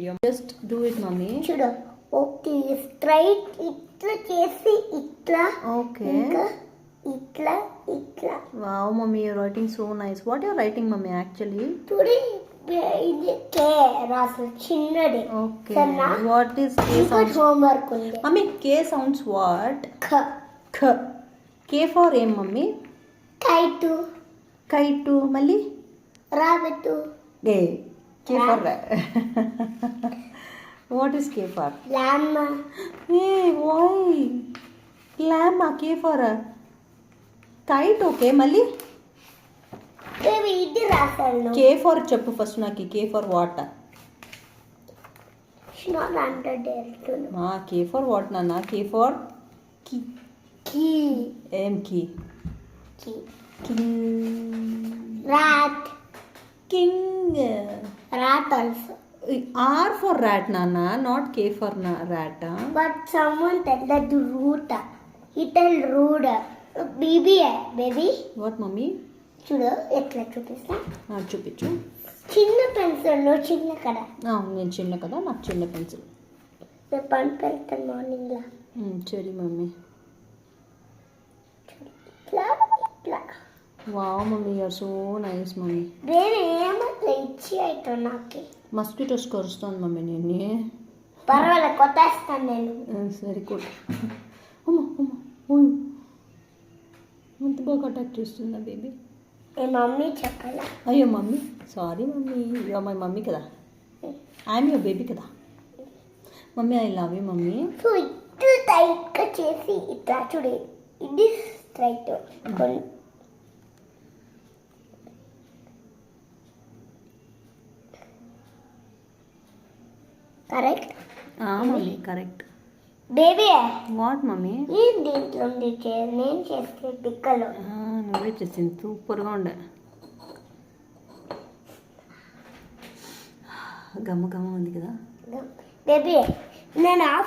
video. Just do it, mommy. చూడు okay straight ఇట్లా చేసి ఇట్లా Okay. ఇంకా ఇట్లా ఇట్లా Wow, mommy, you're writing so nice. What you're writing, mommy, actually? చూడు ఇది కే రాసు చిన్నది Okay. సరేనా? What is K ఇంకా sounds? హోంవర్క్ ఉంది Mommy, K sounds what? ఖ K. K for M, mommy. Kite Kite. Mali? Rabbit A. K for What is K for? Llama Hey, why? Llama, K for kite, okay, Mali? Baby ఇది రాసాను K for చెప్పు first నాకు K for what? Not under డేర్తును K for what నాన్న? K for key. Key M key. Key King. rat King. rat also R for rat nana, not K for rat. but someone tell the root he tell root baby baby What, mommy? చూడు ఎట్లా చూపిస్తా చూపించు. చిన్న pencil చిన్న కదా నేను చిన్న కదా, నాకు చిన్న పెన్సిల్. రేపు పని పెడతాను మార్నింగ్ లా సరే మమ్మీ. ఇట్లా ఇట్లా wow mummy, you are so nice mummy. నేను ఏమట్లా ఇచ్చి అవుతావు నాకు మస్కిటోస్ కరుస్తాను మమ్మీ నేను. పర్వాలేదు కొట్టేస్తాను నేను సరే కొట్టు. అమ్మో అమ్మో, అంత బాగా అటాక్ చేస్తుందా బేబీ? ఏ మమ్మీ చెప్పాలా అయ్యో mummy, sorry mummy, you are my mummy కదా, ఐఎమ్ యువర్ బేబీ కదా mummy. I love you mummy. So ఇట్లా టైట్గా చేసి ఇట్లా చూడు ఇది straight correct mummy correct. Baby what mummy? ఏం దీంట్లో ఉంది నేను చేస్తే పిక్కలు నువ్వే చేసింది, సూపర్గా ఉండే. గమ్మ గమ్మ ఉంది కదా బేబీ నేను ఆఫ్